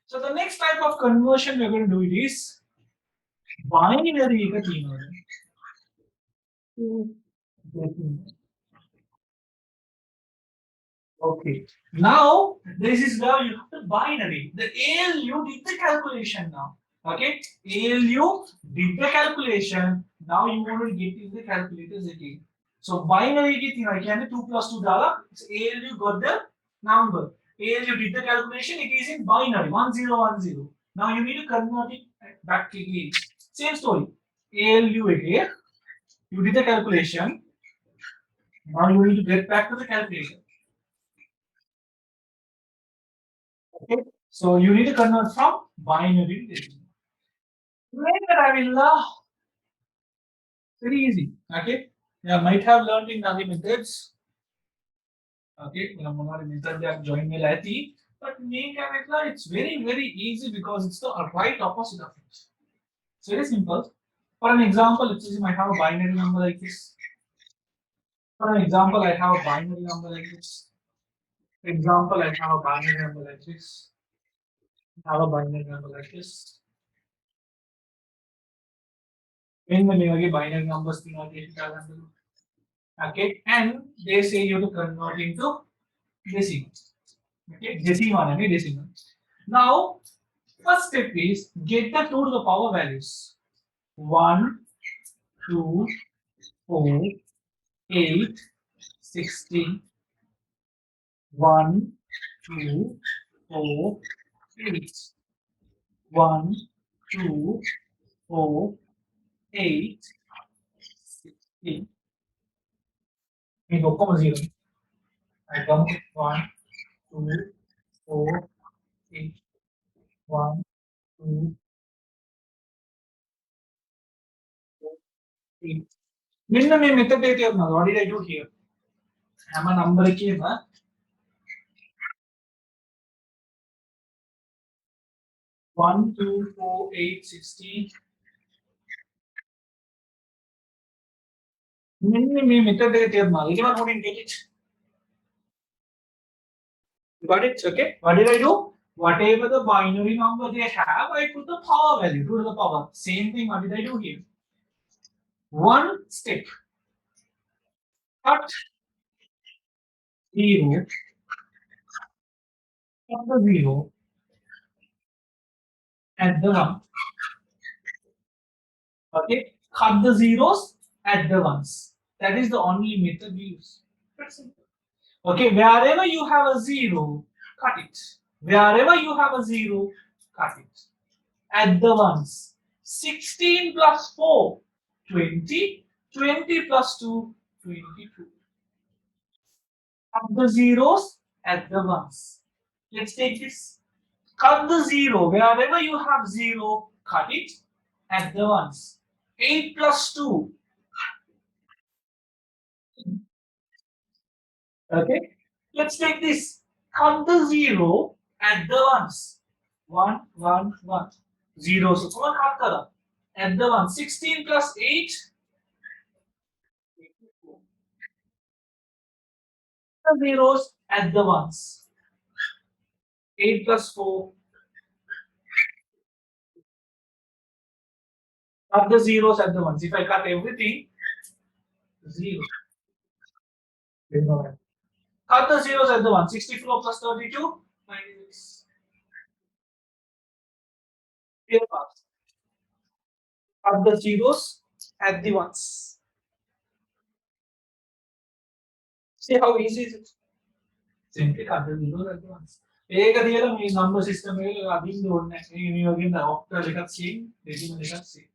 So the next type of conversion we're going to do it is binary ka तीन हो रहे हैं. Okay. Now this is where you have the binary. The ALU did the calculation now. Okay. ALU did the calculation. Now you want to get in the calculators again. So binary ki तीन can 2 plus 2 डाला. So ALU got the number. ALU did the calculation. It is in binary 1010. Now you need to convert it back again. Same story. ALU again. You did the calculation. Now you need to get back to the calculation. Okay, so you need to convert from binary to decimal. Later I will very easy. Okay, you might have learned in other methods. Okay, method that join me lati, but it's very easy because it's the right opposite of it. It's very simple. For an example, let's say I have a binary number like this. For an example, I have a binary number like this. For example, I have a binary number like this. I have a binary number like this. In the binary numbers, okay, and they say you to convert into decimal. Okay, decimal. Now, first step is get the 2 to the power values. 1, 2, 4, 8, 16. 1, 2, 4, 8. 1, 2, 4, 8, 16. We go comma 0. I come 1, 2, 4, 8. 1, 2, 4, 8. Minimum method what did I do here? I'm a number came 1, 2, 4, 8, 16. Minimum method you didn't get it. Got it? Okay. What did I do? Whatever the binary number they have, I put the power value, 2 to the power. Same thing, what did I do here? One step. Cut 0. Cut the 0 at the 1. Okay. Cut the zeros at the ones. That is the only method we use. That's simple. Okay. Wherever you have a 0, cut it. Wherever you have a 0, cut it. At the ones. 16 plus 4, 20. 20 plus 2, 22. Cut the zeros at the ones. Let's take this. Cut the 0. Wherever you have 0, cut it at the ones. 8 plus 2. Okay. Let's take this. Cut the 0 at the ones. 1, 1, 1. 0. So, cut kara. At the one. 16 plus 8. The zeros at the ones. 8 plus 4. Cut the zeros at the ones. If I cut everything, 0. Cut the zeros at the one. 64 plus 32, 96. Here pass. Cut the zeros at the ones. See how easy is it? Simply cut the zeros at the ones. एक दिया ना मेरी number system में अभी जोड़ना है ये नहीं होगी ना octal लिखा same decimal लिखा same